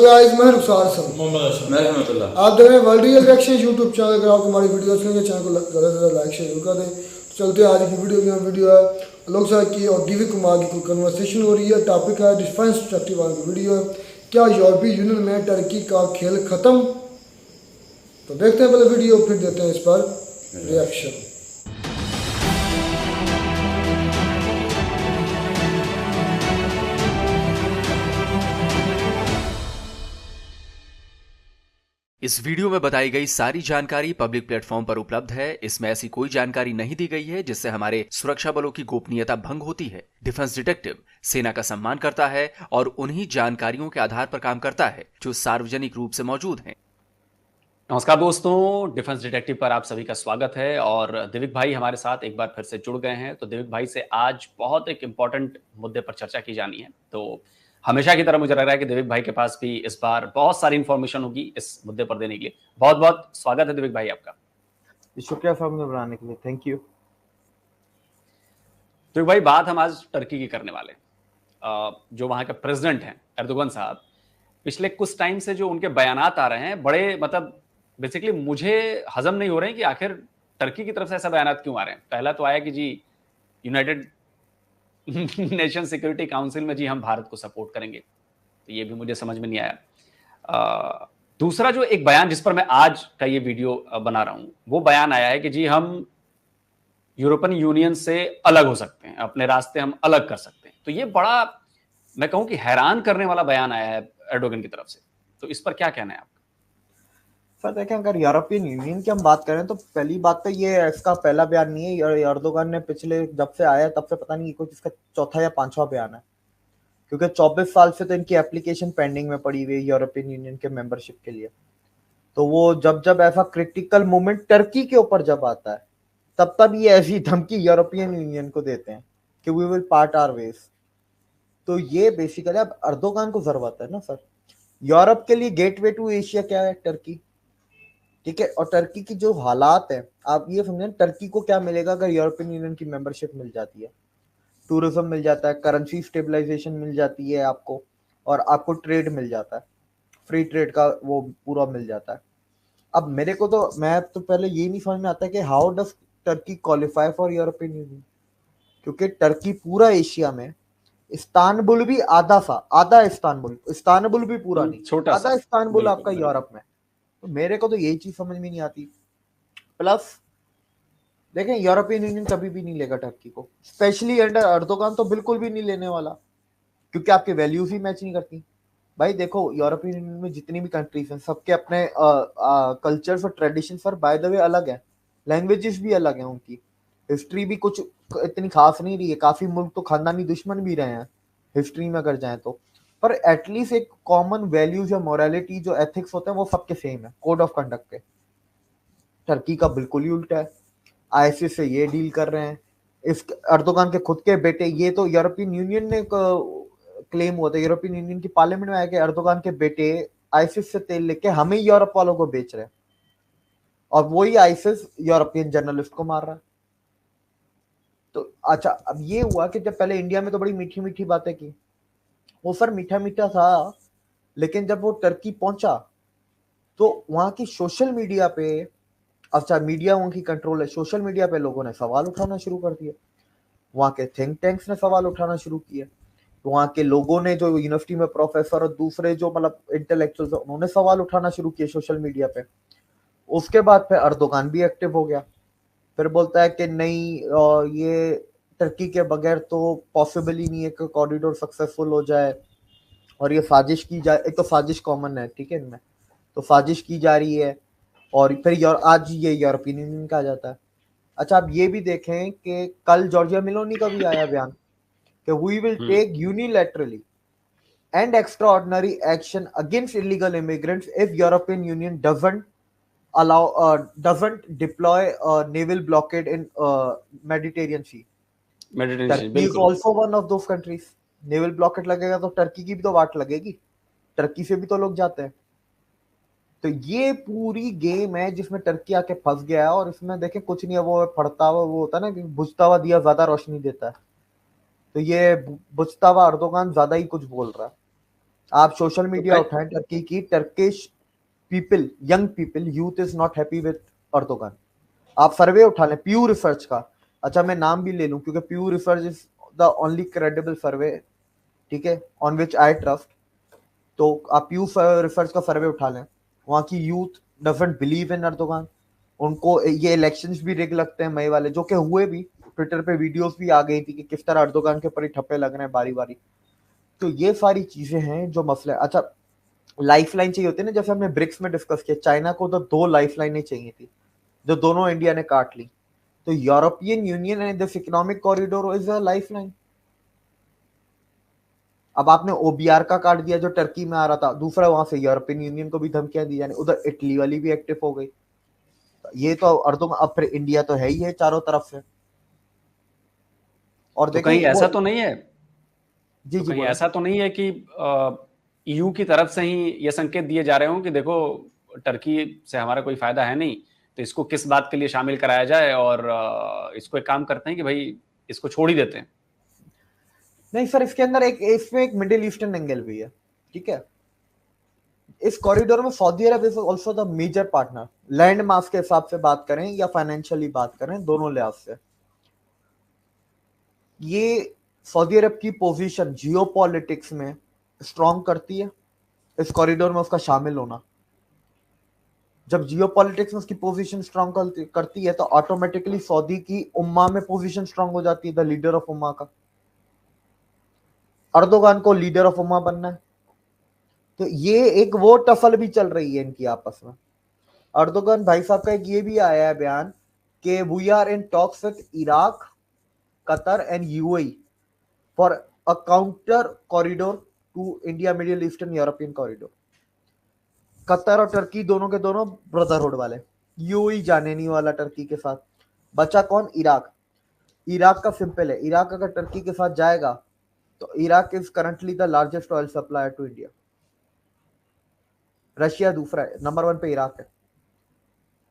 Guys, मैं रुखसार हसन मैं रहमतुल्लाह। आप देख रहे हैं world real reaction YouTube channel. अगर आपको हमारी वीडियो अच्छी लगे चैनल को ज़्यादा से ज़्यादा लाइक शेयर कर दें। तो चलते हैं आज की वीडियो की। वीडियो है लोग साहब की और डीवी कुमार की कोई कन्वर्सेशन हो रही है। टॉपिक है डिफेंस स्ट्रक्टिव वाली वीडियो है, क्या यूरोपीय यूनियन में टर्की का खेल खत्म। तो देखते हैं पहले वीडियो, फिर देते हैं इस पर रिएक्शन। इस वीडियो में बताई गई सारी जानकारी पब्लिक प्लेटफॉर्म पर उपलब्ध है। इसमें ऐसी कोई जानकारी नहीं दी गई है जिससे हमारे सुरक्षा बलों की गोपनीयता भंग होती है। डिफेंस डिटेक्टिव सेना का सम्मान करता है और उन्हीं जानकारियों के आधार पर काम करता है जो सार्वजनिक रूप से मौजूद हैं। नमस्कार दोस्तों, डिफेंस डिटेक्टिव पर आप सभी का स्वागत है। और दिविक भाई हमारे साथ एक बार फिर से जुड़ गए हैं। तो दिविक भाई से आज बहुत एक इंपॉर्टेंट मुद्दे पर चर्चा की जानी है। तो हमेशा की तरह मुझे लग रहा है कि दिविक भाई के पास भी इस बार बहुत सारी इंफॉर्मेशन होगी इस मुद्दे पर देने के लिए। बहुत बहुत स्वागत है दिविक भाई आपका। शुक्रिया साहब ने बुलाने के लिए, थैंक यू। दिविक भाई, बात हम आज टर्की की करने वाले। जो वहां के प्रेसिडेंट हैं एर्दोगन साहब, पिछले कुछ टाइम से जो उनके बयानात आ रहे हैं बड़े बेसिकली मुझे हजम नहीं हो रहे हैं कि आखिर टर्की की तरफ से ऐसा बयानात क्यों आ रहे हैं। पहला तो आया कि जी यूनाइटेड नेशन सिक्योरिटी काउंसिल में जी हम भारत को सपोर्ट करेंगे, तो ये भी मुझे समझ में नहीं आया। दूसरा जो एक बयान जिस पर मैं आज का ये वीडियो बना रहा हूं, वो बयान आया है कि जी हम यूरोपियन यूनियन से अलग हो सकते हैं, अपने रास्ते हम अलग कर सकते हैं। तो ये बड़ा, मैं कहूं कि हैरान करने वाला बयान आया है एर्दोगन की तरफ से। तो इस पर क्या कहना है आपका? सर देखें, अगर यूरोपियन यूनियन की हम बात करें तो पहली बात तो ये इसका पहला बयान नहीं है। एर्दोगन ने पिछले जब से आया तब से पता नहीं कुछ इसका चौथा या पांचवा बयान है, क्योंकि 24 साल से तो इनकी एप्लीकेशन पेंडिंग में पड़ी हुई है यूरोपियन यूनियन के मेंबरशिप के लिए। तो वो जब ऐसा क्रिटिकल मोमेंट टर्की के ऊपर जब आता है तब ये ऐसी धमकी यूरोपियन यूनियन को देते हैं कि we will part our ways. तो ये बेसिकली अब एर्दोगन को जरूरत है ना सर। यूरोप के लिए गेटवे टू एशिया क्या है? टर्की, ठीक है। और टर्की की जो हालात है, आप ये समझें टर्की को क्या मिलेगा अगर यूरोपियन यूनियन की मेंबरशिप मिल जाती है। टूरिज्म मिल जाता है, करेंसी स्टेबलाइजेशन मिल जाती है आपको, और आपको ट्रेड मिल जाता है, फ्री ट्रेड का वो पूरा मिल जाता है। अब मेरे को तो मैं तो पहले ये नहीं समझ में आता कि how does Turkey qualify for European union, क्योंकि टर्की पूरा एशिया में, इस्तानबुल भी आधा इस्तानबुल भी पूरा नहीं, छोटा आधा इस्तानबुल आपका बिल्कुल। यूरोप में। तो मेरे को तो यही चीज समझ में नहीं आती। प्लस देखें, यूरोपियन यूनियन कभी भी नहीं लेगा टर्की को, स्पेशली अंडर एर्दोगन तो बिल्कुल भी नहीं लेने वाला, क्योंकि आपके वैल्यूज ही मैच नहीं करती। भाई देखो, यूरोपियन यूनियन में जितनी भी कंट्रीज हैं सबके अपने कल्चर्स और ट्रेडिशंस और बाय द वे अलग है, लैंग्वेजेस भी अलग हैं उनकी, हिस्ट्री भी कुछ इतनी खास नहीं रही है। काफी मुल्क तो खानदानी दुश्मन भी रहे हैं हिस्ट्री में अगर जाए तो, पर एटलीस्ट एक कॉमन वैल्यूज या मोरालिटी जो एथिक्स होते हैं वो सबके सेम है, कोड ऑफ कंडक्ट के। टर्की का बिल्कुल ही उल्टा है, आईएसआईएस से ये डील कर रहे हैं। इस एर्दोगन के खुद के बेटे, ये तो यूरोपियन यूनियन ने क्लेम हुआ था, यूरोपियन यूनियन की पार्लियामेंट में आया कि एर्दोगन के बेटे आईएसआईएस से तेल लेके हमें यूरोप वालों को बेच रहे हैं, और वही आईएसआईएस यूरोपियन जर्नलिस्ट को मार रहा है। तो अच्छा, अब ये हुआ कि जब पहले इंडिया में तो बड़ी मीठी मीठी बातें की, वो सर मीठा मीठा था, लेकिन जब वो टर्की पहुंचा तो वहां की सोशल मीडिया पे, अच्छा मीडिया वहां की कंट्रोल है, सोशल मीडिया पे लोगों ने सवाल उठाना शुरू कर दिए, वहां के थिंक टैंक्स ने सवाल उठाना शुरू किए, तो वहां के लोगों ने, जो यूनिवर्सिटी में प्रोफेसर और दूसरे जो इंटेलेक्चुअल्स, उन्होंने सवाल उठाना शुरू किए सोशल मीडिया पे। उसके बाद फिर एर्दोगन भी एक्टिव हो गया, फिर बोलता है कि नहीं, ये टर्की के बगैर तो पॉसिबल ही नहीं है कि कॉरिडोर सक्सेसफुल हो जाए, और ये साजिश की जाए। एक तो साजिश कॉमन है, ठीक है, इनमें तो साजिश की जा रही है, और फिर आज ये यूरोपियन यूनियन का आ जाता है। अच्छा, आप ये भी देखें कि कल जॉर्जिया मेलोनी का भी आया बयान कि we will take unilaterally and extraordinary action against illegal immigrants if European Union doesn't deploy naval blockade in Mediterranean Sea. Turkey is also one of those countries. Naval blockade लगेगा तो Turkey की भी तो वाट लगेगी, टर्की से भी तो लोग जाते हैं। तो ये पूरी गेम है जिसमें टर्की आके फंस गया है, और इसमें देखें कुछ नहीं है, वो पड़ता हुआ वो होता है ना कि बुझता हुआ दिया ज्यादा रोशनी देता है, तो ये बुझता हुआ एर्दोगन ज्यादा ही कुछ बोल रहा है। आप सोशल मीडिया कई- उठाएं टर्की की, Turkish people, young people, youth is not happy with Erdogan. आप सर्वे उठा लें पीयू रिसर्च का, अच्छा मैं नाम भी ले लूं क्योंकि Pew research is the only credible survey, ठीक है, ऑन विच आई ट्रस्ट। तो आप पीयू रिसर्च का सर्वे उठा लें, वहां की youth doesn't believe in Erdogan. उनको ये इलेक्शंस भी रिग लगते हैं मई वाले, जो कि हुए भी, ट्विटर पे वीडियोस भी आ गई थी कि किस तरह अर्दोगन के ऊपर ही ठप्पे लग रहे हैं बारी बारी। तो ये सारी चीजें हैं जो मसले। अच्छा, लाइफ लाइन चाहिए होती है ना, जैसे हमने ब्रिक्स में डिस्कस किया, चाइना को तो 2 लाइफ लाइनें चाहिए थी जो दोनों इंडिया ने काट ली। तो European union and this economic corridor is a life line. अब आपने ओबीआर का काट दिया जो टर्की में आ रहा था, दूसरा वहां से यूरोपियन यूनियन को भी धमकियां दी जाने, उधर इटली वाली भी एक्टिव हो गई। ये तो अर्दों में, अब फिर इंडिया तो है ही है चारों तरफ से। और तो देखें कहीं वो, ऐसा तो नहीं है, जी तो जी कहीं बोले। ऐसा तो नहीं है कि ईयू की तरफ से ही ये संकेत दिए जा रहे हो कि देखो टर्की से हमारा कोई फायदा है नहीं, तो इसको किस बात के लिए शामिल कराया जाए, और इसको एक काम करते हैं कि भाई इसको छोड़ ही देते हैं। नहीं सर, इसके अंदर इसमें एक मिडिल ईस्टर्न एंगल भी है, ठीक है। इस कॉरिडोर में Saudi Arab is also the major partner, landmass के हिसाब से बात करें या फाइनेंशियली बात करें, दोनों लिहाज से ये सऊदी अरब की पोजीशन जियोपॉलिटिक्स में स्ट्रांग करती है इस कॉरिडोर में उसका शामिल होना। जब जियोपॉलिटिक्स में उसकी पोजीशन स्ट्रांग करती है तो ऑटोमेटिकली सऊदी की उम्मा में पोजीशन स्ट्रांग हो जाती है, द लीडर ऑफ उम्मा का। अर्दोगान को लीडर ऑफ उम्मा बनना है, तो ये एक वो टफल भी चल रही है इनकी आपस में। अर्दोगन भाई साहब का एक ये भी आया है बयान कि we are in talks with Iraq, Qatar and UAE for a counter corridor to India Middle Eastern European corridor. Qatar और टर्की दोनों के दोनों ब्रदरहुड वाले, यूएई जाने नहीं वाला टर्की के साथ। बचा कौन? इराक। इराक का सिंपल है, इराक अगर टर्की के साथ जाएगा तो Iraq is currently the largest oil supplier to India. Russia दूसरा है, नंबर 1 पे इराक है।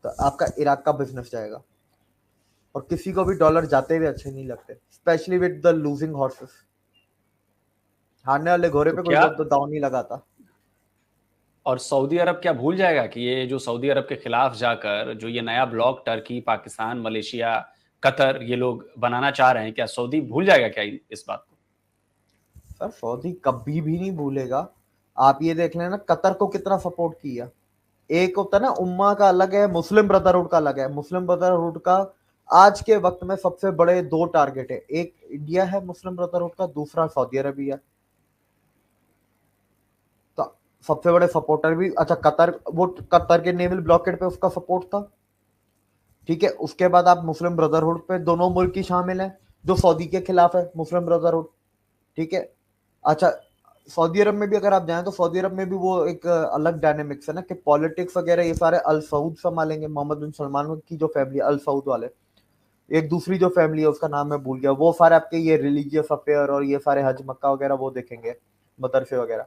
तो आपका इराक का बिजनेस जाएगा, और किसी को भी डॉलर जाते हुए अच्छे नहीं लगते, specially with the losing horses. हारने वाले घोड़े तो पे कोई क्या, तो दाव नहीं लगाता। और सऊदी अरब क्या भूल जाएगा कि ये जो सऊदी अरब के खिलाफ जाकर जो ये नया block Turkey, Pakistan, Malaysia, Qatar ये लोग बनाना चाह रहे हैं, क्या सऊदी भूल जाएगा क्या इस बात को? सर सऊदी कभी भी नहीं भूलेगा। आप ये देख लेना कतर को कितना सपोर्ट किया। एक होता है ना उम्मा का अलग है, मुस्लिम ब्रदरहुड का अलग है। मुस्लिम ब्रदरहुड का आज के वक्त में सबसे बड़े 2 टारगेट है, एक इंडिया है मुस्लिम ब्रदरहुड का, दूसरा सऊदी अरबिया। तो सबसे बड़े सपोर्टर भी, अच्छा कतर, वो कतर के नेवल ब्लॉकेड पे उसका सपोर्ट था, ठीक है। उसके बाद आप मुस्लिम ब्रदरहुड पे, दोनों मुल्क ही शामिल है जो सऊदी के खिलाफ है, मुस्लिम ब्रदरहुड, ठीक है। अच्छा, सऊदी अरब में भी अगर आप जाएं तो सऊदी अरब में भी वो एक अलग डायनेमिक्स है ना कि पॉलिटिक्स वगैरह ये सारे अल सऊद संभालेंगे, मोहम्मद बिन सलमान की जो फैमिली अल सऊद वाले। एक दूसरी जो फैमिली है उसका नाम मैं भूल गया, वो सारे आपके ये रिलीजियस अफेयर और ये सारे हज मक्का वगैरह वो देखेंगे, मदरसे वगैरह,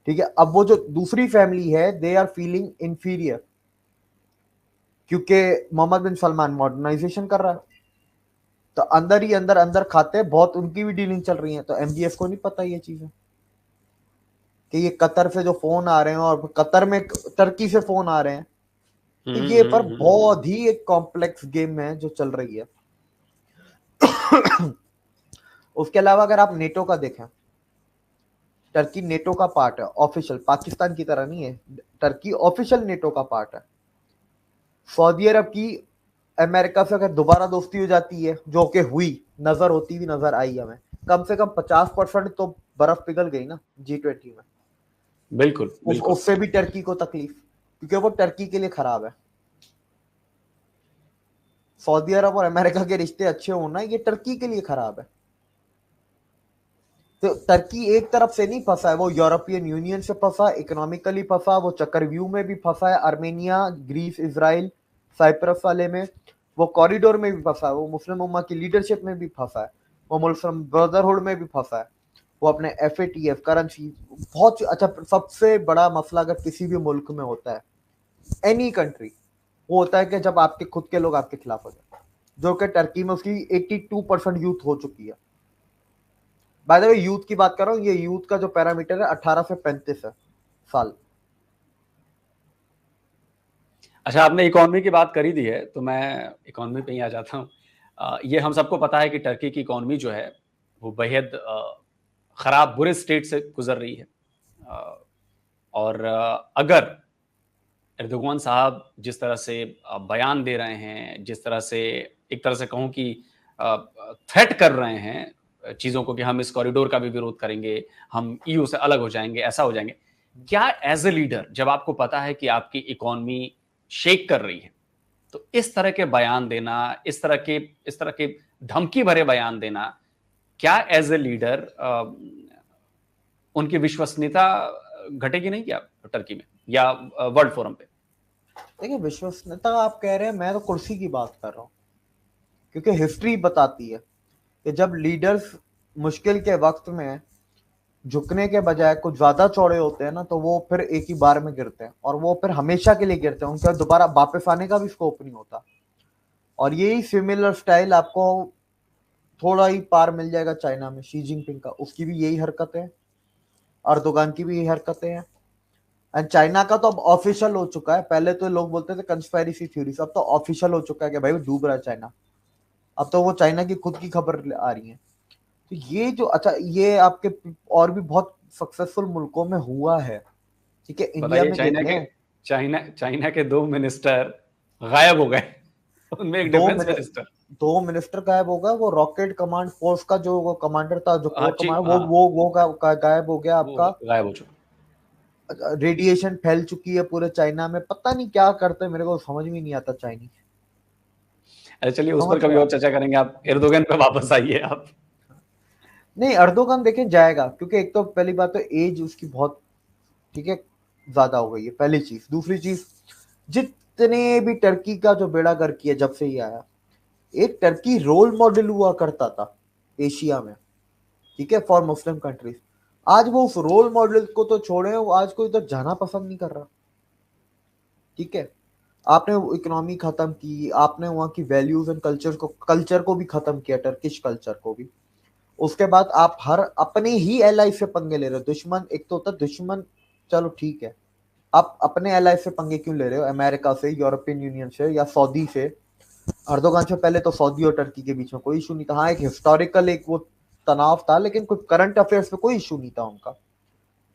ठीक है। अब वो जो दूसरी फैमिली है दे आर फीलिंग इंफीरियर क्योंकि मोहम्मद बिन सलमान मॉडर्नाइजेशन कर रहा है। तो अंदर ही अंदर अंदर खाते बहुत उनकी भी डीलिंग चल रही है। तो एमबीएफ को नहीं पता ये चीजें कि ये कतर से जो फोन आ रहे हैं और कतर में टर्की से फोन आ रहे हैं, तो ये पर बहुत ही एक कॉम्प्लेक्स गेम है जो चल रही है। उसके अलावा अगर आप नेटो का देखें, टर्की नेटो का पार्ट है ऑफिशियल, पाकिस्तान की तरह नहीं है, टर्की ऑफिशियल नेटो का पार्ट है। सऊदी अरब की अमेरिका से अगर दोबारा दोस्ती हो जाती है, जो कि हुई, नजर होती हुई नजर आई हमें, कम से कम 50% तो बर्फ पिघल गई ना G20 में। बिल्कुल बिल्कुल। उससे भी टर्की को तकलीफ, क्योंकि वो टर्की के लिए खराब है। सऊदी अरब और अमेरिका के रिश्ते अच्छे होना ये टर्की के लिए खराब है। तो टर्की एक तरफ से नहीं फंसा है, वो यूरोपियन यूनियन से फंसा, इकोनॉमिकली फंसा, वो चक्रव्यूह में भी फंसा है, आर्मेनिया, ग्रीस, इजराइल, साइप्रस वाले में, वो कॉरिडोर में भी फंसा है, वो मुस्लिम उम्मा की लीडरशिप में भी फंसा है, वो मुस्लिम ब्रदरहुड में भी फंसा है, वो अपने FATF करेंसी। बहुत अच्छा, सबसे बड़ा मसला अगर किसी भी मुल्क में होता है, एनी कंट्री, वो होता है कि जब आपके खुद के लोग आपके खिलाफ हो जाते हैं, जो कि टर्की में उसकी 82% यूथ हो चुकी है। बाय द वे यूथ की बात कर रहा हूँ, ये यूथ का जो पैरामीटर है 18 से 35 है साल। अच्छा, आपने इकोनॉमी की बात करी दी है तो मैं इकोनॉमी पे ही आ जाता हूँ। ये हम सबको पता है कि टर्की की इकोनॉमी जो है वो बेहद खराब बुरे स्टेट से गुजर रही है। और अगर एर्दोगन साहब जिस तरह से बयान दे रहे हैं, जिस तरह से एक तरह से कहूँ कि थ्रेट कर रहे हैं चीज़ों को कि हम इस कॉरिडोर का भी विरोध करेंगे, हम ईयू से अलग हो जाएंगे, ऐसा हो जाएंगे, क्या एज ए लीडर जब आपको पता है कि आपकी इकोनॉमी शेक कर रही है, तो इस तरह के बयान देना, इस तरह के धमकी भरे बयान देना, क्या एज ए लीडर उनकी विश्वसनीयता घटेगी नहीं क्या टर्की में या वर्ल्ड फोरम पे? देखिए, विश्वसनीयता आप कह रहे हैं, मैं तो कुर्सी की बात कर रहा हूँ, क्योंकि हिस्ट्री बताती है कि जब लीडर्स मुश्किल के वक्त में झुकने के बजाय कुछ ज्यादा चौड़े होते हैं ना, तो वो फिर एक ही बार में गिरते हैं, और वो फिर हमेशा के लिए गिरते हैं, उनका दोबारा वापस आने का भी स्कोप नहीं होता। और यही सिमिलर स्टाइल आपको थोड़ा ही पार मिल जाएगा चाइना में, शी जिनपिंग का, उसकी भी यही हरकतें हैं, अर्दोगान की भी यही हरकतें हैं। एंड चाइना का तो अब ऑफिशियल हो चुका है, पहले तो लोग बोलते थे कंस्पायरेसी थ्योरीज, अब तो ऑफिशियल हो चुका है कि भाई वो डूब रहा है चाइना। अब तो वो चाइना की खुद की खबर आ रही है। तो ये जो, अच्छा, ये आपके और भी बहुत सक्सेसफुल मुल्कों में हुआ है, ठीक है, इंडिया बताइए, में देख लें, चाइना के 2 मिनिस्टर गायब हो गए, उनमें एक डिफेंस मिनिस्टर। 2 मिनिस्टर गायब हो गए। वो रॉकेट कमांड फोर्स का जो वो कमांडर था, जो कोर जी कमांडर, हाँ, वो गायब हो गया वो आपका। गायब हो चुका। रेडिएशन फैल चुकी है पूरे चाइना में, पता नहीं क्या करते हैं, मेरे को समझ में नहीं आता चाइनीज। अरे चलिए, उस पर समझ कभी रहे और हैं? चर्चा करेंगे। आप एर्दोगन पे वापस आइए आप। नहीं, अर्दोगन देखें जाएगा, क्योंकि एक तो पहली बात तो एज उसकी बहुत, ठीक है, ज्यादा हो गई है, पहली चीज। दूसरी चीज, जितने भी टर्की का जो बेड़ा गर्क किया जब से ही आया, एक टर्की रोल मॉडल हुआ करता था एशिया में, ठीक है, फॉर मुस्लिम कंट्रीज। आज वो उस रोल मॉडल को तो छोड़े, वो आज कोई इधर जाना पसंद नहीं कर रहा, ठीक है। आपने इकोनॉमी खत्म की, आपने वहां की वैल्यूज एंड कल्चर को भी खत्म किया, टर्किश कल्चर को भी। उसके बाद आप हर अपने ही एलाई से पंगे ले रहे हो। दुश्मन एक तो होता है दुश्मन, चलो ठीक है, आप अपने एलाई से पंगे क्यों ले रहे हो? अमेरिका से, यूरोपियन यूनियन से, या सऊदी से। अर्दोगान से पहले तो सऊदी और टर्की के बीच में कोई इशू नहीं था। हाँ, एक हिस्टोरिकल एक वो तनाव था, लेकिन कुछ करंट अफेयर्स पे कोई इशू नहीं था उनका।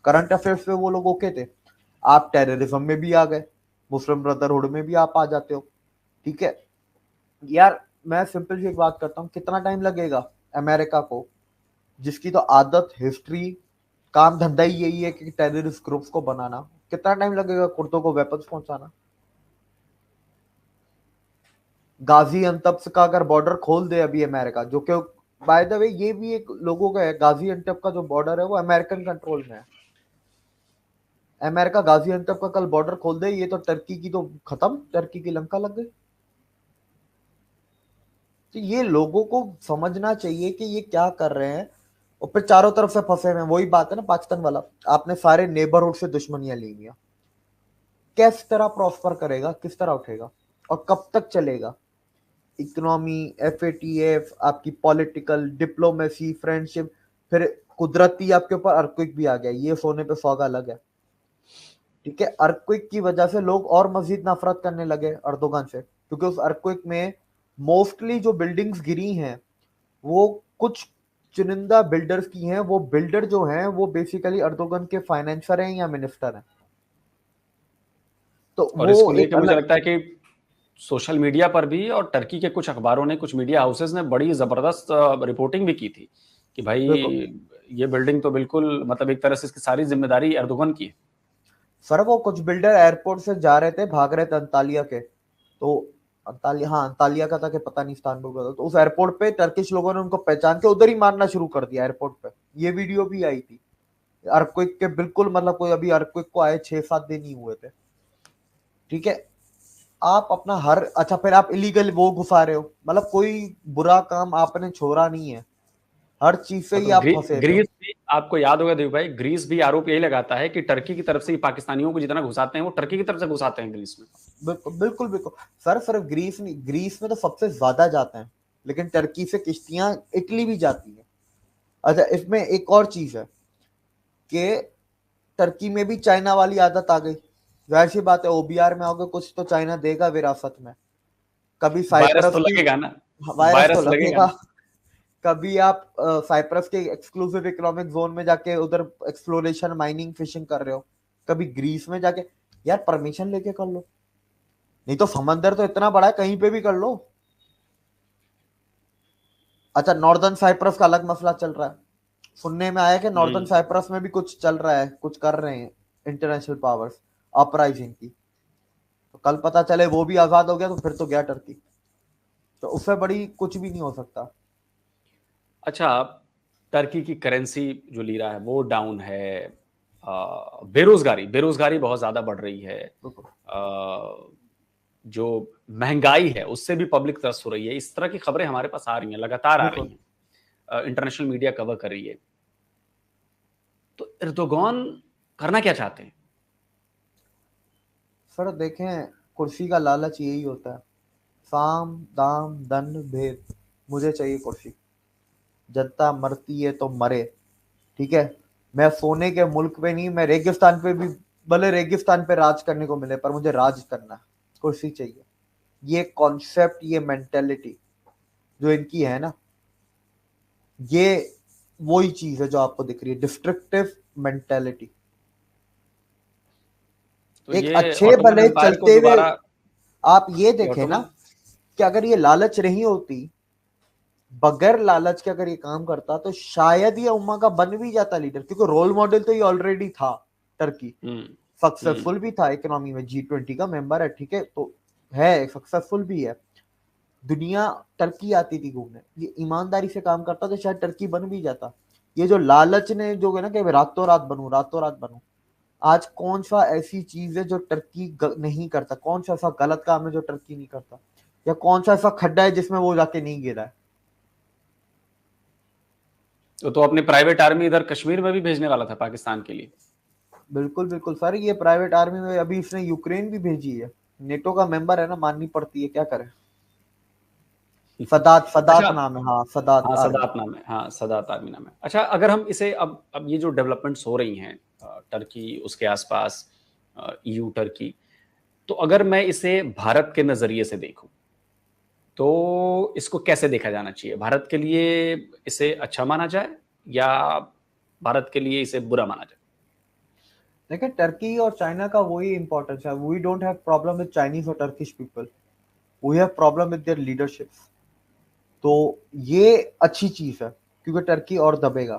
करंट अफेयर्स पे वो लोग ओके थे। आप टेररिज्म में भी आ गए, मुस्लिम ब्रदरहुड में भी आप आ जाते हो, ठीक है यार। मैं सिंपल सी एक बात करता हूँ, कितना टाइम लगेगा अमेरिका को, जिसकी तो आदत, हिस्ट्री, काम धंधा ही यही है कि टेररिस्ट ग्रुप्स को बनाना, कितना टाइम लगेगा कुर्दों को वेपन्स पहुंचाना? गाजी अंतब का अगर बॉर्डर खोल दे अभी अमेरिका, जो कि बाय द वे ये भी एक लोगों का है, गाजी अंतब का जो बॉर्डर है वो अमेरिकन कंट्रोल में है। अमेरिका गाजी अंतब का कल बॉर्डर खोल दे, ये तो टर्की की तो खत्म, टर्की की लंका लग गई। तो ये लोगों को समझना चाहिए कि ये क्या कर रहे हैं, और फिर चारों तरफ से फंसे हुए हैं। वही बात है ना पाकिस्तान वाला, आपने सारे नेबरहुड से दुश्मनियां ली हुई, किस तरह प्रॉस्पर करेगा, किस तरह उठेगा, और कब तक चलेगा? इकोनॉमी, एफएटीएफ, आपकी पॉलिटिकल, डिप्लोमेसी, फ्रेंडशिप, फिर कुदरती आपके ऊपर अर्थक्वेक भी आ गया, ये सोने पे सुहागा अलग है, ठीक है। अर्थक्वेक की वजह से लोग और मजीद नफरत करने लगे अर्दोगान से, क्योंकि उस अर्थक्वेक में मोस्टली जो बिल्डिंग्स गिरी हैं वो कुछ चुनिंदा बिल्डर्स की हैं। वो बिल्डर जो हैं वो बेसिकली अर्दोगन के फाइनेंसर हैं या मिनिस्टर हैं। तो और इसको वो एक लेके मुझे अलग, लगता है कि सोशल मीडिया पर भी और टर्की के कुछ अखबारों ने, कुछ मीडिया हाउसेस ने बड़ी जबरदस्त रिपोर्टिंग भी की थी कि भाई ये बिल्डिंग तो बिल्कुल, मतलब एक तरह से इसकी सारी जिम्मेदारी एर्दोगन की है। सर वो कुछ बिल्डर एयरपोर्ट से जा रहे थे, भाग रहे थे अंतालिया के, तो अंतालिया, हाँ अंतालिया का था कि पता नहीं इस्तांबुल का था, तो उस एयरपोर्ट पे टर्किश लोगों ने उनको पहचान के उधर ही मारना शुरू कर दिया एयरपोर्ट पे। ये वीडियो भी आई थी अर्थक्वेक के बिल्कुल, मतलब कोई अभी अर्थक्वेक को आए 6-7 दिन ही हुए थे, ठीक है। आप अपना हर, अच्छा फिर आप इलीगल वो घुसा रहे हो, मतलब कोई बुरा काम आपने छोड़ा नहीं है, हर चीज से हाँ, ही तो आप फंसे थे। ग्रीस भी, आपको याद होगा देव भाई, ग्रीस भी आरोप यही लगाता है कि टर्की की तरफ से ही पाकिस्तानियों को जितना घुसाते हैं वो टर्की की तरफ से घुसाते हैं ग्रीस में। बिल्कुल बिल्कुल बिल्कुल सर, सिर्फ ग्रीस नहीं, ग्रीस में तो सबसे ज्यादा जाते हैं, लेकिन टर्की से किश्तियां इटली भी जाती हैं, अच्छा, इसमें एक और चीज है कि टर्की में भी चाइना वाली आदत आ गई। जाहिर सी बात है, ओबीआर में आओगे कुछ तो चाइना देगा विरासत में। कभी वायरस साइप्रस तो की लगेगा ना, वायरस तो वायरस लगेगा लगेगा। ना। कभी आप साइप्रस के एक्सक्लूसिव इकोनॉमिक जोन में जाके उधर एक्सप्लोरेशन, माइनिंग, फिशिंग कर रहे हो। कभी ग्रीस में जाके, यार परमिशन लेके कर लो, नहीं तो समंदर तो इतना बड़ा है, कहीं पे भी कर लो। अच्छा, नॉर्दर्न साइप्रस का अलग मसला चल रहा है। सुनने में आया कि नॉर्दर्न साइप्रस में भी कुछ चल रहा है, कुछ कर रहे हैं इंटरनेशनल पावर्स अपराइजिंग की। तो कल पता चले वो भी आजाद हो गया तो फिर तो गया टर्की, तो उससे बड़ी कुछ भी नहीं हो सकता। अच्छा, टर्की की करेंसी जो लीरा है वो डाउन है। बेरोजगारी बेरोजगारी बहुत ज्यादा बढ़ रही है। जो महंगाई है उससे भी पब्लिक त्रस्त हो रही है। इस तरह की खबरें हमारे पास आ रही हैं, लगातार आ रही बिल्कुल। हैं। इंटरनेशनल मीडिया कवर कर रही है। तो एर्दोगान करना क्या चाहते हैं? सर देखें, कुर्सी का लालच यही होता है, साम दाम दंड भेद, मुझे चाहिए कुर्सी। जनता मरती है तो मरे, ठीक है। मैं सोने के मुल्क पे नहीं, मैं रेगिस्तान पे भी, भले रेगिस्तान पे राज करने को मिले, पर मुझे राज करना है, कुर्सी चाहिए। ये कॉन्सेप्ट, ये मेंटेलिटी जो इनकी है ना, ये वही चीज है जो आपको दिख रही है, डिस्ट्रक्टिव मेंटेलिटी। तो एक ये अच्छे ऑटोमन भले एम्पायर को चलते हुए दोबारा, आप ये ये देखें ना ऑटोमन, कि अगर ये लालच नहीं होती, बगैर लालच के अगर ये काम करता, तो शायद ये उम्मा का बन भी जाता लीडर, क्योंकि रोल मॉडल तो ये ऑलरेडी था। टर्की हम्म हम्म सक्सेसफुल भी था इकोनॉमी में, G20 का मेंबर है, ठीक है, तो है सक्सेसफुल भी है। दुनिया टर्की आती थी घूमने, ये ईमानदारी से काम करता तो शायद टर्की बन भी जाता। ये जो लालच ने जो है ना कि रातों रात बनूं, रातों रात बनूं, आज कौन सा ऐसी चीज है जो टर्की नहीं करता, कौन सा ऐसा गलत काम है जो टर्की नहीं करता, या कौन सा ऐसा खड्डा है जिसमें वो जाके नहीं गिरा है। तो अपनी प्राइवेट आर्मी इधर कश्मीर में भी भेजने वाला था पाकिस्तान के लिए। बिल्कुल बिल्कुल सर, ये प्राइवेट आर्मी में अभी इसने यूक्रेन भी भेजी है। नेटो का मेंबर है ना, माननी पड़ती है, क्या करें। सदात अच्छा, सदात नाम है, हाँ सदात हाँ आर्मी। सदात नाम है, हाँ सदात आर्मी नाम है। अच्छा, अगर हम इसे अब ये जो डेवलपमेंट्स हो रही हैं टर्की उसके आसपास, ईयू टर्की, तो अगर मैं इसे भारत के नजरिए से देखूं तो इसको कैसे देखा जाना चाहिए? भारत के लिए इसे अच्छा माना जाए या भारत के लिए इसे बुरा माना जाए? देखिए, टर्की और चाइना का वही इंपॉर्टेंस है। We don't have problem with Chinese और Turkish people, we have problem with their leaderships. तो ये अच्छी चीज है, क्योंकि टर्की और दबेगा,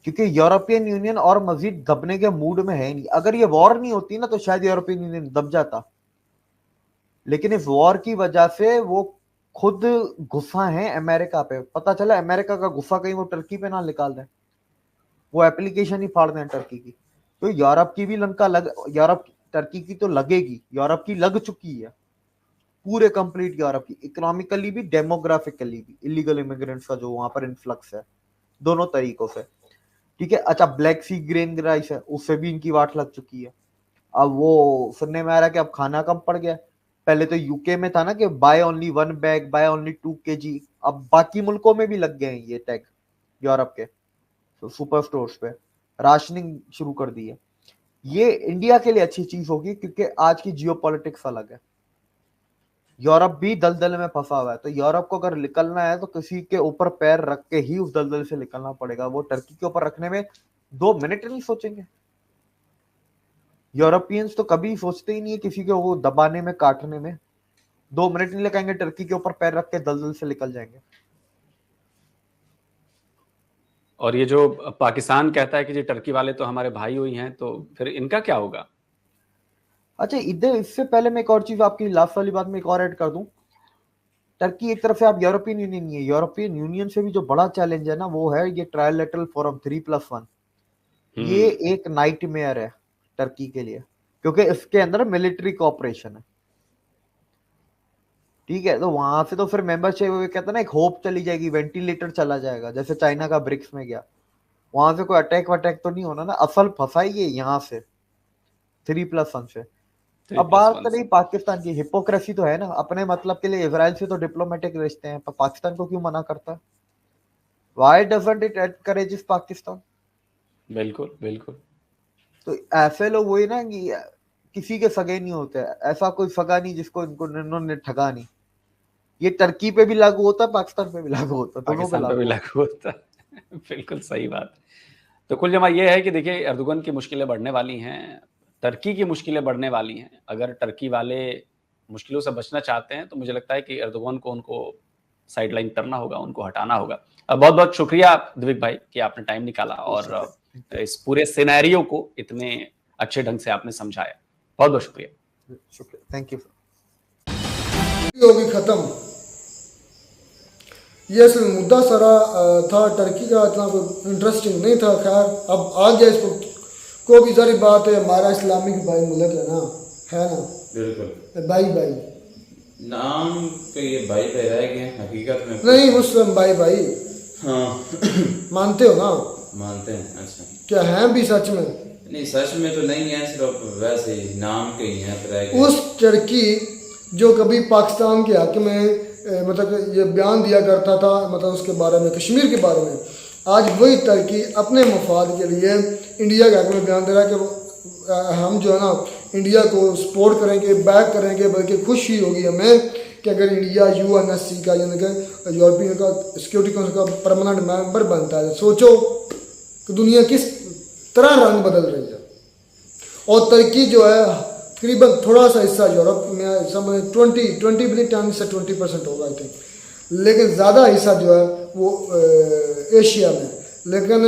क्योंकि यूरोपियन यूनियन और मजीद दबने के मूड में है नहीं। अगर ये वॉर नहीं होती ना, तो शायद यूरोपियन यूनियन दब जाता, लेकिन इस वॉर की वजह से वो खुद गुस्सा है अमेरिका पे। पता चला अमेरिका का गुस्सा कहीं वो टर्की पे ना निकाल दें, वो एप्लीकेशन ही फाड़ दें टर्की की। तो यूरोप की भी लंका लग, यूरोप टर्की की तो लगेगी, यूरोप की लग चुकी है, पूरे कंप्लीट यूरोप की, इकोनॉमिकली भी डेमोग्राफिकली भी। इलीगल इमिग्रेंट्स का जो वहां पर इन्फ्लक्स है, दोनों तरीकों से, ठीक है। अच्छा, ब्लैक सी ग्रेन राइस है, उससे भी इनकी वाट लग चुकी है। अब वो सुनने में आ रहा है कि अब खाना कम पड़ गया। पहले तो यूके में था ना कि buy only 1 bag, buy only 2 kg, अब बाकी मुल्कों में भी लग गए हैं ये टैग, यूरोप के सुपर स्टोर्स पे राशनिंग शुरू कर दी है। ये इंडिया के लिए अच्छी चीज होगी, क्योंकि आज की जियोपॉलिटिक्स अलग है। यूरोप भी दलदल में फंसा हुआ है, तो यूरोप को अगर निकलना है तो किसी के ऊपर पैर रख के ही उस दलदल से निकलना पड़ेगा। वो टर्की के ऊपर रखने में 2 मिनट नहीं सोचेंगे। यूरोपियंस तो कभी सोचते ही नहीं है किसी को वो दबाने में, काटने में। 2 मिनट नहीं लगाएंगे, टर्की के ऊपर पैर रख के दलदल से निकल जाएंगे। और ये जो पाकिस्तान कहता है कि जी टर्की वाले तो हमारे भाई हुई हैं, तो फिर इनका क्या होगा? अच्छा, इधर इससे पहले मैं एक और चीज आपकी लास्ट वाली बात में एक और ऐड कर दूं। टर्की एक तरफ से आप यूरोपियन यूनियन नहीं है, यूरोपियन यूनियन से भी जो बड़ा चैलेंज है ना, वो है ये ट्रायलैटरल फोरम 3+1। ये हम्म एक नाइटमेयर है टर्की के लिए, क्योंकि इसके अंदर मिलिट्री कोऑपरेशन है, ठीक है। तो वहां से तो फिर मेंबरशिप कहते हैं ना, एक होप चली जाएगी, वेंटिलेटर चला जाएगा, जैसे चाइना का ब्रिक्स में गया। वहां से कोई अटैक वटैक तो नहीं होना ना, असल फंसाई ये यहाँ से 3+1 से। थ्री अब प्लस बात वन तो नहीं, पाकिस्तान की हिपोक्रेसी तो है ना, अपने मतलब के लिए इसराइल से तो डिप्लोमेटिक रिश्ते हैं, पर पाकिस्तान को क्यों मना करता है? Why doesn't it encourages Pakistan? बिल्कुल बिल्कुल। तो ऐसे लोग वही ना कि किसी के सगे नहीं होते, ऐसा कोई सगा नहीं जिसको इन्होंने ठगा नहीं। ये टर्की पे भी लागू होता है, पाकिस्तान पे भी लागू होता है, दोनों पे पाकिस्तान पे भी लागू होता है। बिल्कुल सही बात। तो कुल जमा ये है कि देखिए एर्दोगन की मुश्किलें बढ़ने वाली हैं, टर्की की मुश्किलें बढ़ने वाली हैं। अगर टर्की वाले मुश्किलों से बचना चाहते हैं तो मुझे लगता है कि एर्दोगन को उनको साइडलाइन करना होगा, उनको हटाना होगा। बहुत बहुत शुक्रिया दिविक भाई कि आपने टाइम निकाला और इस पूरे सिनेरियो को इतने अच्छे ढंग से आपने समझाया। बहुत बहुत शुक्रिया। शुक्रिया, थैंक यू। होगी खत्म। ये असल मुद्दा सारा था टर्की का, इतना कोई इंटरेस्टिंग नहीं था। खैर अब आ गया इसको, को भी सारी बात है, हमारा इस्लामिक भाई मुल्क है ना, है ना, बिल्कुल भाई भाई नाम तो ये भाई पे रह गए, हकीकत में नहीं, मुस्लिम भाई भाई हाँ मानते हो ना? मानते हैं। अच्छा, क्या हैं भी सच में? नहीं सच में तो नहीं है, सिर्फ वैसे ही नाम के ही हैं, रह गए। उस टर्की जो कभी पाकिस्तान के हक में मतलब ये बयान दिया करता था, मतलब उसके बारे में, कश्मीर के बारे में, आज वही टर्की अपने मफाद के लिए इंडिया के हक में बयान दे रहा है कि हम जो है ना इंडिया को सपोर्ट करेंगे, बैक करेंगे, बल्कि खुशी होगी हमें कि अगर इंडिया यूएनएससी का यानी कि यूरोपियन का सिक्योरिटी काउंसिल का परमानेंट मेंबर बनता है। सोचो कि दुनिया किस तरह रंग बदल रही है। और टर्की जो है तकरीबन थोड़ा सा हिस्सा यूरोप में, समझ 20 भी नहीं, 10 से 20% होगा आई थिंक, लेकिन ज़्यादा हिस्सा जो है वो एशिया में। लेकिन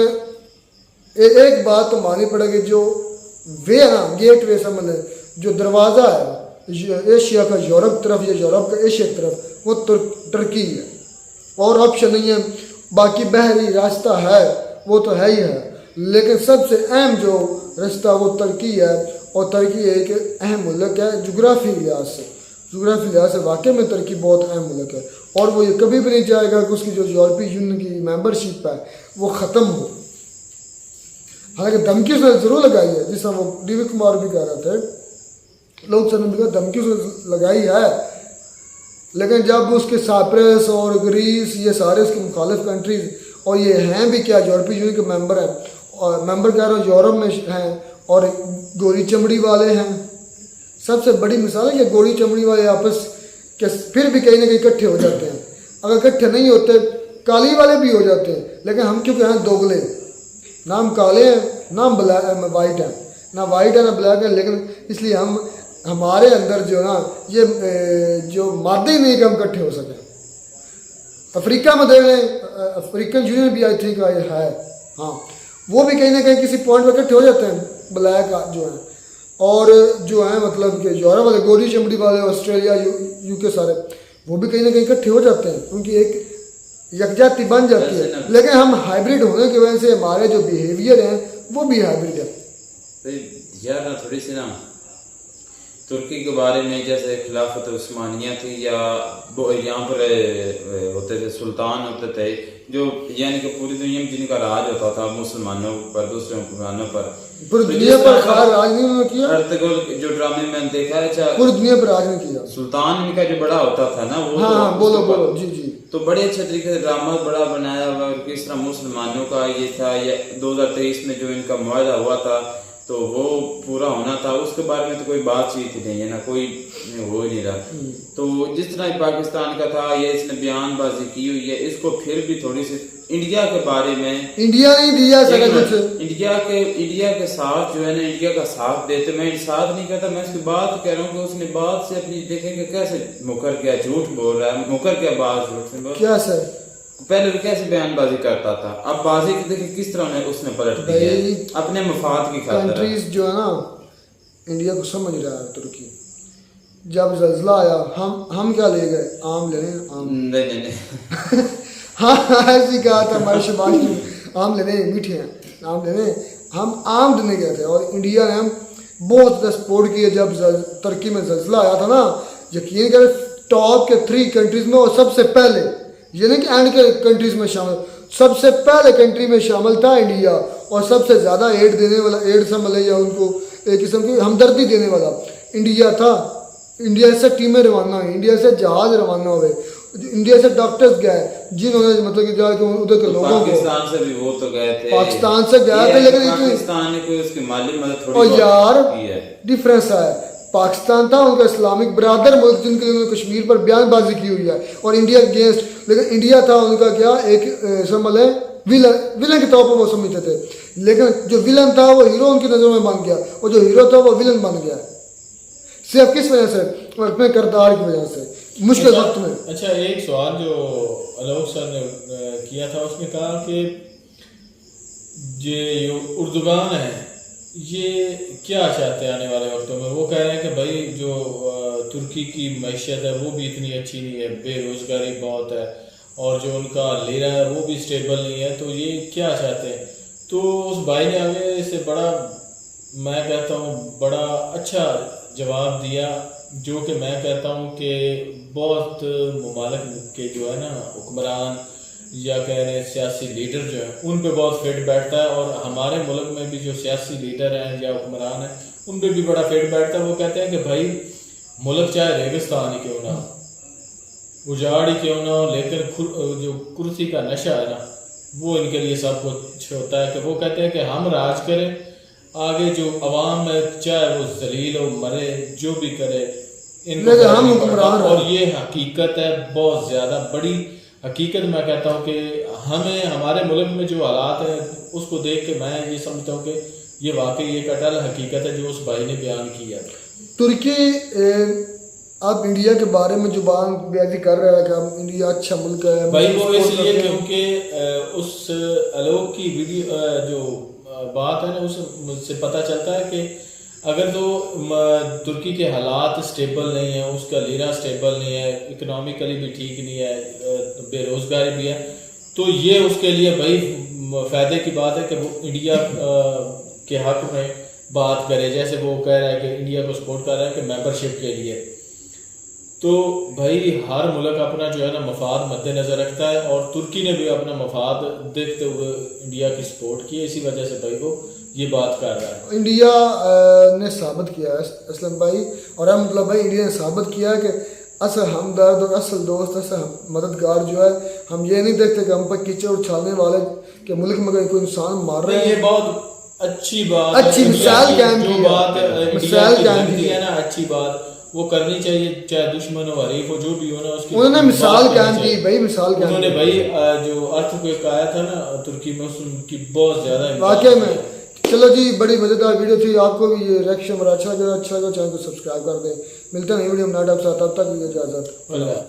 एक बात तो माननी पड़ेगी, जो वे है ना, गेट वे समझ लें, जो दरवाज़ा है एशिया का यूरोप तरफ या यूरोप का एशिया की तरफ, वो टर्की है, और ऑप्शन नहीं है। बाकी बहरी रास्ता है वो तो है ही है, लेकिन सबसे अहम जो रास्ता वो टर्की है। और टर्की एक अहम मुल्क है जोग्राफी लिहाज से वाकई में टर्की बहुत अहम मुल्क है। और वो ये कभी भी नहीं चाहेगा कि उसकी जो यूरोपीय यूनियन की मेंबरशिप है वो ख़त्म हो। हालांकि धमकी उसने ज़रूर लगाई है, जिस तरह वो दिविक कुमार भी कह रहे थे, लोग भी धमकी उसने लगाई है, लेकिन जब उसके साइप्रस और ग्रीस ये सारे उसके मुखालिफ कंट्रीज, और ये हैं भी क्या, यूरोपीय यूनियन के मेंबर हैं, और मेंबर कह रहा हूँ यूरोप में हैं, और गोरी चमड़ी वाले हैं। सबसे बड़ी मिसाल है कि गोरी चमड़ी वाले आपस के फिर भी कहीं ना कहीं इकट्ठे हो जाते हैं। अगर इकट्ठे नहीं होते, काली वाले भी हो जाते हैं, लेकिन हम क्योंकि हैं दोगले, नाम काले हैं, नाम वाइट है, ना वाइट है ना ब्लैक है, लेकिन इसलिए हम हमारे अंदर जो ना ये जो मादे ही नहीं कि हम इकट्ठे हो सकें। अफ्रीका में देख लें, अफ्रीकन यूनियन भी आई थिंक है, हाँ, वो भी कहीं ना कहीं किसी पॉइंट पर इकट्ठे हो जाते हैं, ब्लैक जो है, और जो है मतलब कि यूरोप वाले गोरी चमड़ी वाले, ऑस्ट्रेलिया यूके सारे, वो भी कहीं ना कहीं इकट्ठे हो जाते हैं, उनकी एक यकजाती बन जाती है। लेकिन हम हाइब्रिड होने की वजह से हमारे जो बिहेवियर हैं वो भी हाइब्रिड है। तो यार ना थोड़ी सी ना तुर्की के बारे में, जैसे खिलाफत उस्मानिया थी, या यहाँ पर होते थे सुल्तान होते थे, जो यानी कि पूरी दुनिया में जिनका राज होता था मुसलमानों पर, दूसरे मुसलमानों पर, पूरी दुनिया पर राज नहीं किया। अर्तुगरुल जो ड्रामे में देखा है, पूरी दुनिया पर राज नहीं किया। सुल्तान इनका जो बड़ा होता था ना, वो हाँ, बोलो जी जी, तो बड़े अच्छे तरीके से ड्रामा बड़ा बनाया हुआ, और किस तरह मुसलमानों का ये था, या 2023 में जो इनका मुआहदा हुआ था तो वो पूरा होना था, उसके बारे में तो कोई बातचीत ही नहीं है ना, कोई हो ही नहीं रहा। तो जिस तरह पाकिस्तान का था, ये इसने बयानबाजी की हुई है, इसको फिर भी थोड़ी सी इंडिया के बारे में, इंडिया नहीं दिया सका कुछ, इंडिया के साथ जो है ना, इंडिया का साथ देते, मैं साथ नहीं कहता, मैं उसकी बात कह रहा हूँ कि उसने बात से अपनी देखेंगे कैसे मुकर क्या झूठ बोल रहा है, मुकर क्या बात झूठ क्या सर, पहले वो कैसे बयानबाजी करता था, अब बाजी देखिए किस तरह उसने पलट दी है अपने मफाद की खातिर। कंट्रीज जो है ना इंडिया को समझ रहा है। तुर्की जब ज़ल्ज़ला आया, हम क्या ले गए, आम लेने, आम नहीं हाँ ऐसी कहा था हमारे शबाश, आम लेने मीठे हैं, आम लेने, हम आम देने गए थे, और इंडिया ने हम बहुत ज़्यादा सपोर्ट किया। जब तुर्की में ज़ल्ज़ला आया था ना, यकीन करें टॉप के 3 कंट्रीज में, और सबसे पहले यानी कि एंड के कंट्रीज में शामिल, सबसे पहले कंट्री में शामिल था इंडिया, और सबसे ज़्यादा एड देने वाला, एड समझ या उनको एक किस्म की हमदर्दी देने वाला इंडिया था। इंडिया से टीमें रवाना हुई, इंडिया से जहाज़ रवाना हुए, इंडिया से डॉक्टर्स गए जिन्होंने मतलब कि जाके उधर के लोगों को, पाकिस्तान से भी वो तो गए थे, पाकिस्तान से गए थे, लेकिन पाकिस्तान ने कोई उसकी माली मदद थोड़ी और बहुत यार की है। डिफरेंस है, पाकिस्तान था उनका इस्लामिक बरादर मुल्क जिनके लिए उन्होंने कश्मीर पर बयानबाजी की हुई है, और इंडिया अगेंस्ट, लेकिन इंडिया था उनका क्या एक समझ लें विलन के तौर पर वो समझते थे, लेकिन जो विलन था वो हीरो उनकी नज़र में बन गया, और जो हीरो था वो विलन बन गया। सिर्फ किस वजह से? अपने किरदार की वजह से मुश्किल वक्त में। अच्छा, एक सवाल जो आलोक सर ने किया था, उसने कहा कि ये उर्दुगान है ये क्या चाहते हैं आने वाले वक्तों में। वो कह रहे हैं कि भाई जो तुर्की की मैशियत है वो भी इतनी अच्छी नहीं है, बेरोजगारी बहुत है, और जो उनका लीरा है वो भी स्टेबल नहीं है, तो ये क्या चाहते हैं। तो उस भाई ने आगे इससे बड़ा, मैं कहता हूँ बड़ा अच्छा जवाब दिया, जो कि मैं कहता हूँ कि बहुत मुमालिक के जो है ना हुक्मरान या कह रहे हैं सियासी लीडर जो है उन पे बहुत फिट बैठता है, और हमारे मुल्क में भी जो सियासी लीडर हैं या हुक्मरान हैं उन पे भी बड़ा फिट बैठता है। वो कहते हैं कि भाई मुल्क चाहे रेगिस्तान ही क्यों ना, उजाड़ ही क्यों ना हो, लेकिन जो कुर्सी का नशा है ना वो इनके लिए सब कुछ होता है। कि वो कहते हैं कि हम राज करें, आगे जो अवाम है चाहे वो जलील हो मरे जो भी करे इनको हम हुक्मरान, और ये हकीकत है, बहुत ज्यादा बड़ी हकीकत। मैं कहता हूँ कि हमें हमारे मुल्क में जो हालात हैं उसको देख के मैं ये समझता हूँ कि ये वाकई एक अटल हकीकत है जो उस भाई ने बयान किया। तुर्की आप इंडिया के बारे में जुबान बेअदबी कर रहा है कि अब इंडिया अच्छा मुल्क है भाई, वो इसलिए क्योंकि उस आलोक की वीडियो जो बात है ना उससे पता चलता है कि अगर तो तुर्की के हालात स्टेबल नहीं है, उसका लीरा स्टेबल नहीं है, इकोनॉमिकली भी ठीक नहीं है, बेरोजगारी भी है, तो ये उसके लिए भाई फायदे की बात है कि वो इंडिया के हक में बात करे। जैसे वो कह रहा है कि इंडिया को सपोर्ट कर रहा है कि मेंबरशिप के लिए, तो भाई हर मुल्क अपना जो है ना मफाद मद्देनजर रखता है, और तुर्की ने भी अपना मफाद देखते हुए इंडिया की सपोर्ट की है, इसी वजह से भाई वो ये बात कर रहा है। इंडिया ने साबित किया है असलम भाई और मतलब भाई इंडिया ने साबित किया है कि असल हमदर्द और असल दोस्त, असल मददगार जो है, हम ये नहीं देखते कि हम पर कीचड़ उछालने वाले के मुल्क में कोई इंसान मार रहे हैं। ये बहुत अच्छी बात, अच्छी मिसाल कायम की है, मिसाल कायम की है ना, अच्छी बात वो करनी चाहिए, चाहे दुश्मन हो हरीफ हो जो भी हो ना, उसकी उन्होंने मिसाल कायम की भाई, मिसाल कायम उन्होंने भाई जो अर्थक्वेक आया था ना तुर्की में उसकी बहुत ज्यादा वाकई में। चलो जी, बड़ी मजेदार वीडियो थी, आपको भी ये रिएक्शन बड़ा अच्छा लगा, चैनल को सब्सक्राइब कर दें। मिलते हैं नई वीडियो में, तब तक इजाजत।